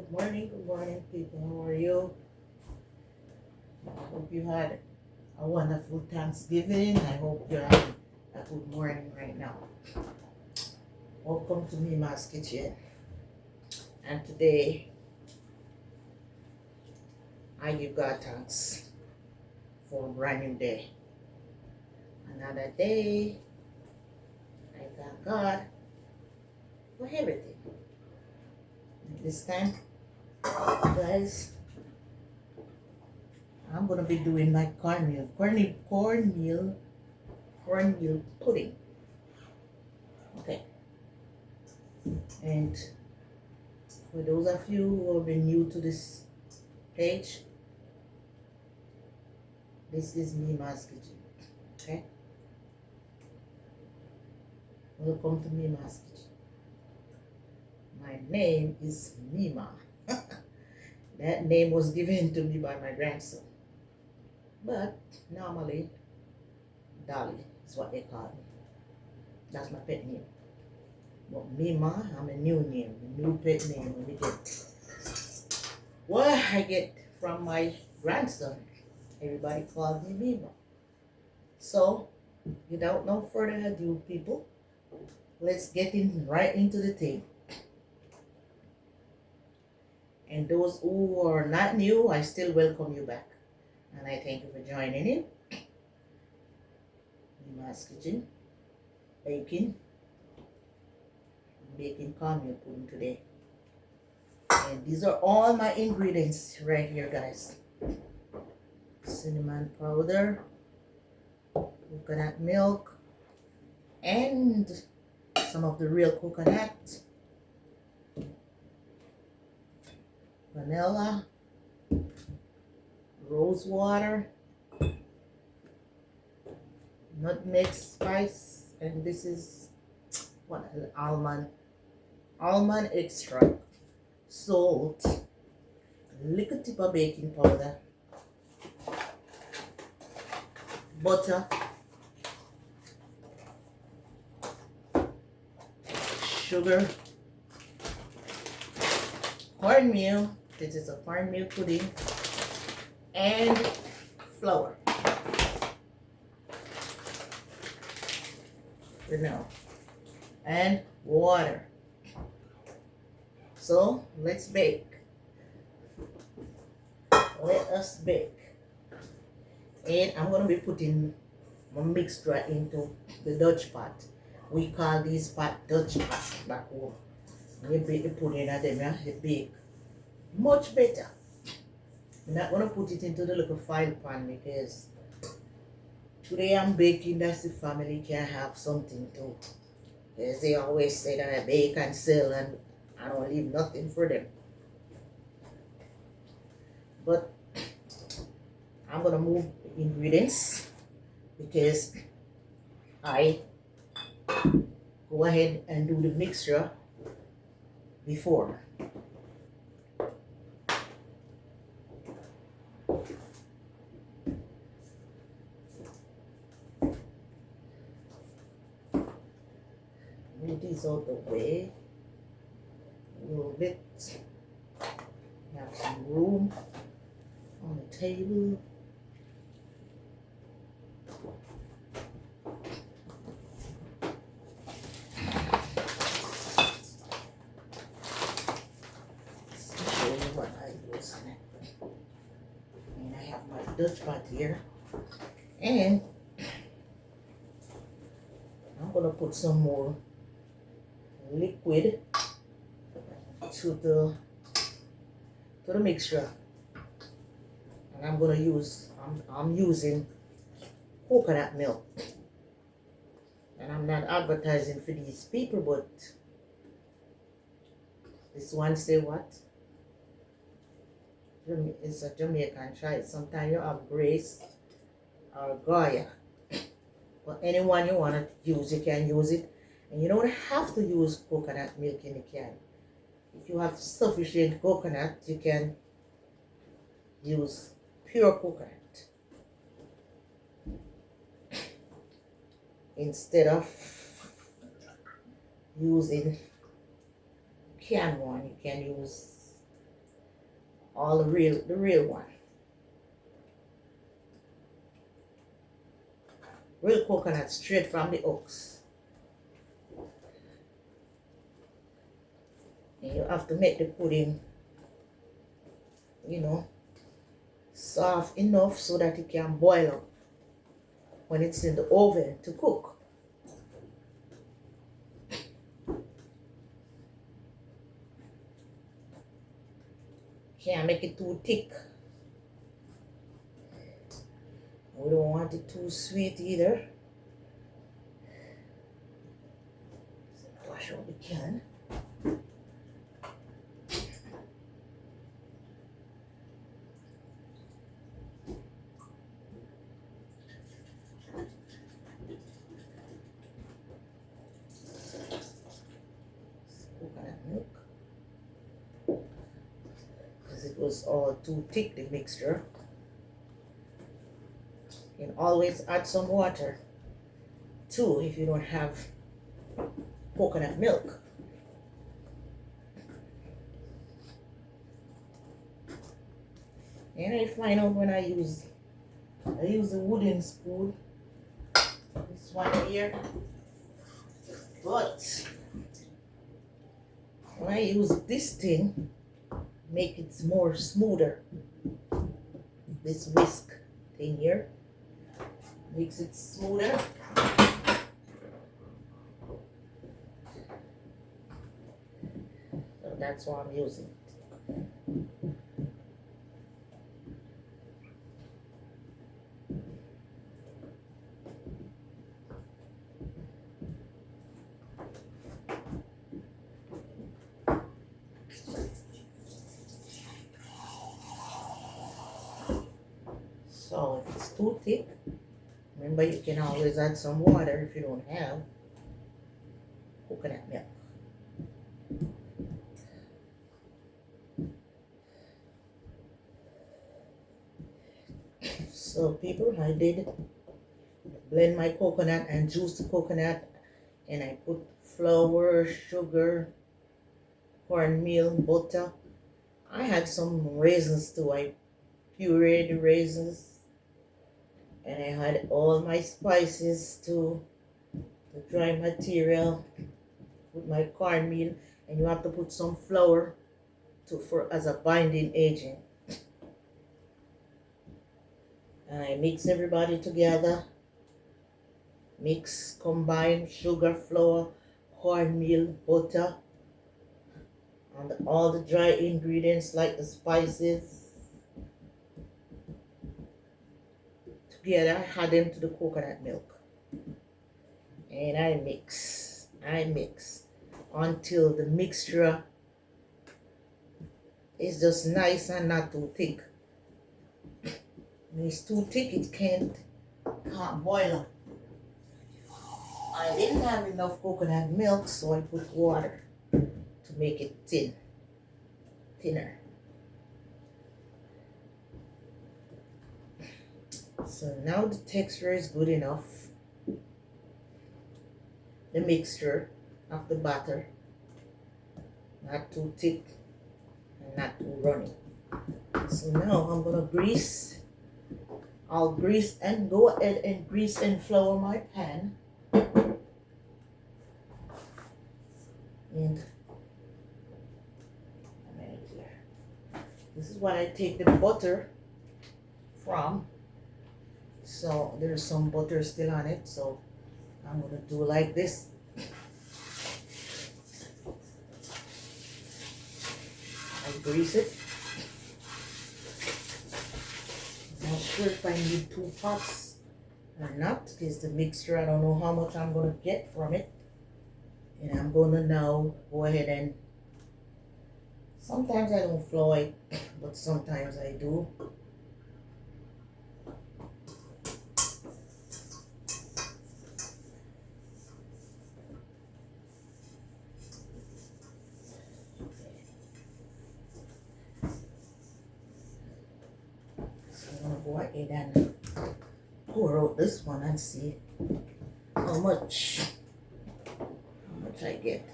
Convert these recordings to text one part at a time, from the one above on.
Good morning, people. How are you? I hope you had a wonderful Thanksgiving. I hope you're having a good morning right now. Welcome to Mima's Kitchen. And today, I give God thanks for a brand new day. Another day, I thank God for everything. And this time, guys, I'm gonna be doing my cornmeal pudding. Okay, and for those of you who have been new to this page, this is Mima's Kitchen. Okay, welcome to Mima's Kitchen. My name is Mima. That name was given to me by my grandson, but normally Dolly is what they call me. That's my pet name. But Mima, I'm a new name, a new pet name. What I get from my grandson, everybody calls me Mima. So, without no further ado, people, let's get right into the thing. And those who are not new, I still welcome you back. And I thank you for joining in. Mima's Kitchen, making cornmeal pudding today. And these are all my ingredients right here, guys. Cinnamon powder, coconut milk, and some of the real coconut, vanilla, rose water, nutmeg spice, and this is what, almond extract, salt, a little tip of baking powder, butter, sugar, cornmeal. This is a cornmeal pudding, and flour. For now, and water. So let's bake. Let us bake. And I'm gonna be putting my mixture into the Dutch pot. We call these pot Dutch pot back home. You bake the pudding and then you bake much better. I'm not gonna put it into the little file pan because today I'm baking that the family can have something too. Because they always say that I bake and sell and I don't leave nothing for them. But I'm gonna move the ingredients because I go ahead and do the mixture before. Move these out the way a little bit. Have some room on the table. Show you what I use on it. And I have my Dutch pot here, and I'm gonna put some more liquid to the mixture, and I'm gonna use I'm using coconut milk, and I'm not advertising for these people, but this one say what? It's a Jamaican chai. Sometimes you have Grace or Goya, but anyone you want to use, you can use it, and you don't have to use coconut milk in the can. If you have sufficient coconut, you can use pure coconut instead of using canned one. You can use all the real one. Real coconut straight from the oaks. And you have to make the pudding, you know, soft enough so that it can boil up when it's in the oven to cook. Can't make it too thick. We don't want it too sweet either. So wash out the can. Coconut milk. Because it was all too thick, the mixture. You can always add some water too if you don't have coconut milk. And I find out when I use a wooden spoon, this one here, but when I use this thing, make it more smoother. This whisk thing here makes it smoother. So that's why I'm using it. So if it's too thick, remember you can always add some water if you don't have coconut milk. So people, I did blend my coconut and juice the coconut, and I put flour, sugar, cornmeal, butter. I had some raisins too. I pureed the raisins, and I had all my spices too, the dry material with my cornmeal, and you have to put some flour for as a binding agent. And I mix everybody together. Mix, combine sugar, flour, cornmeal, butter, and all the dry ingredients like the spices together. I add them to the coconut milk, and I mix until the mixture is just nice and not too thick. When it's too thick, it can't boil up. I didn't have enough coconut milk, so I put water to make it thinner. So now the texture is good enough. The mixture of the batter, not too thick and not too runny. So now I'm gonna grease. I'll grease and go ahead and grease and flour my pan. And this is what I take the butter from. So there's some butter still on it, so I'm gonna do like this. I grease it. Not sure if I need 2 pots or not, because the mixture, I don't know how much I'm gonna get from it. And I'm gonna now go ahead and, sometimes I don't flour it, but sometimes I do. I'm gonna go ahead and pour out this one and see how much I get.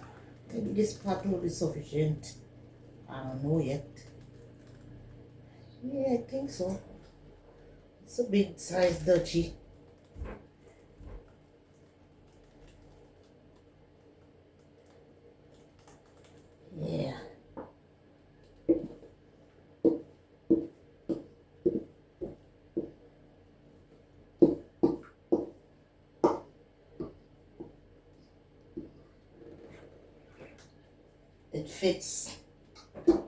Maybe this pot will be sufficient. I don't know yet. Yeah, I think so. It's a big size dutchie. Yeah. It fits. I'm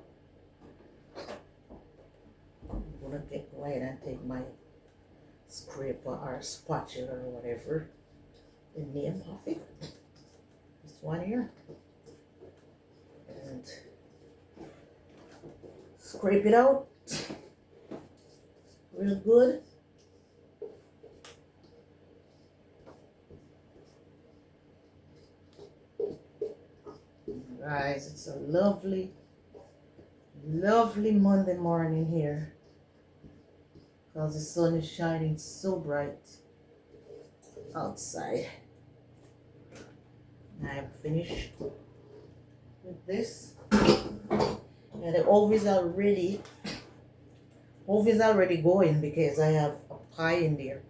gonna go ahead and take my scraper or spatula or whatever the name of it. This one here. And scrape it out real good. Guys, it's a lovely, lovely Monday morning here because the sun is shining so bright outside. I'm finished with this, and the oven is already going because I have a pie in there,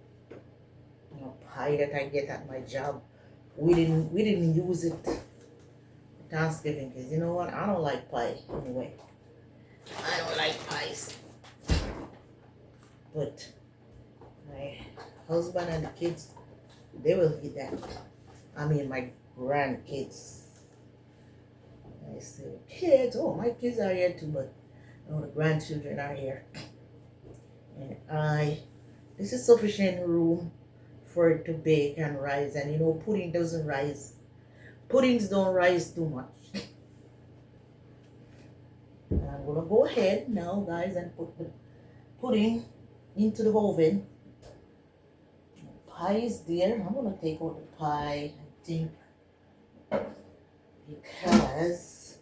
a pie that I get at my job. We didn't use it for Thanksgiving because you know what, I don't like pie anyway. I don't like pies, but my husband and the kids, they will eat that. I mean my grandkids. I say kids, oh my kids are here too, but no, the grandchildren are here. And this is sufficient room for it to bake and rise. And you know, puddings don't rise too much. And I'm gonna go ahead now, guys, and put the pudding into the oven. The pie is there. I'm gonna take out the pie, I think, because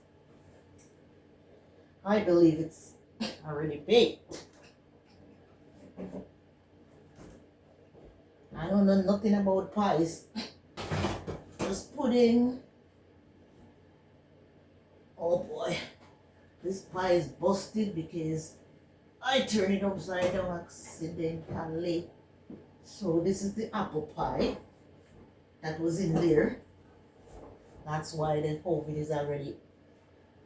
I believe it's already baked. I don't know nothing about pies. Just pudding. Oh boy, this pie is busted because I turned it upside down accidentally. So this is the apple pie that was in there. That's why the oven is already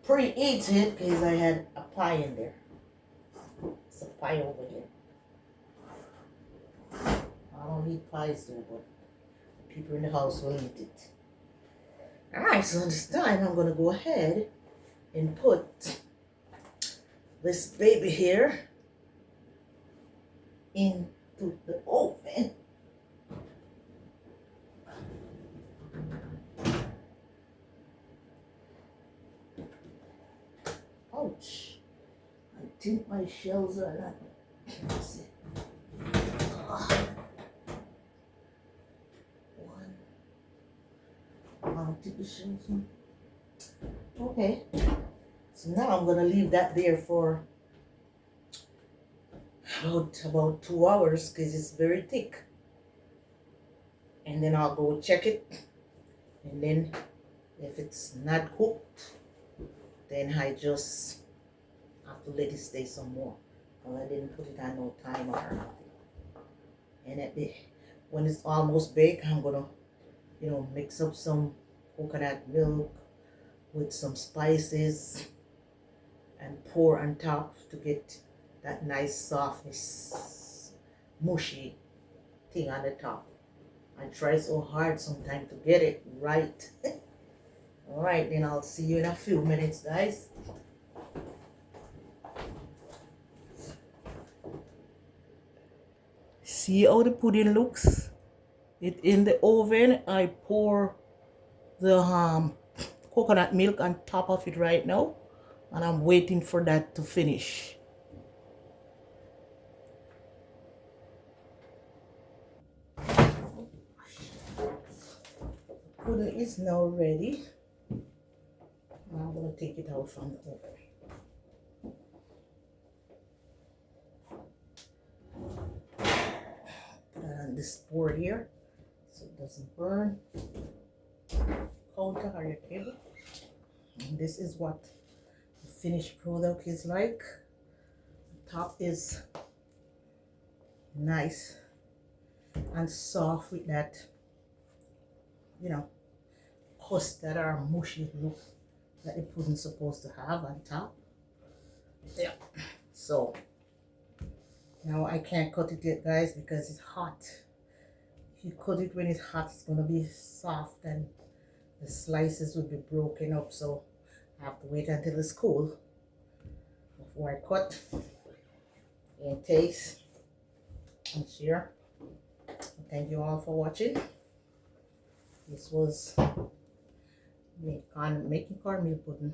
preheated because I had a pie in there. It's a pie over here. I don't eat pies though, but people in the house will eat it. Alright, so this time I'm gonna go ahead and put this baby here into the oven. Ouch. I think my shells are not. Let's see. I'll take the shells in. Okay. So now I'm gonna leave that there for about 2 hours because it's very thick. And then I'll go check it. And then if it's not cooked, then I just have to let it stay some more. Because I didn't put it on no timer or nothing. And when it's almost baked, I'm gonna, mix up some coconut milk with some spices and pour on top to get that nice softness, mushy thing on the top. I try so hard sometimes to get it right. All right, then I'll see you in a few minutes, guys. See how the pudding looks? It in the oven. I pour the coconut milk on top of it right now, and I'm waiting for that to finish. Pudding is now ready. I'm going to take it out from the oven. Put it on this board here so it doesn't burn. Counter or your table. And this is what the finished product is like. top is nice and soft with that, you know, custard or mushy look that the pudding's supposed to have on top. Yeah. So now I can't cut it yet, guys, because it's hot. If you cut it when it's hot, it's gonna be soft and the slices would be broken up. So I have to wait until it's cool before I cut and taste and share. Thank you all for watching. This was making cornmeal pudding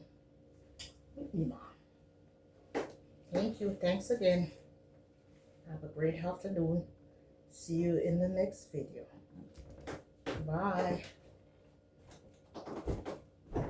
with me, Mom. Thank you. Thanks again. Have a great afternoon. See you in the next video. Bye.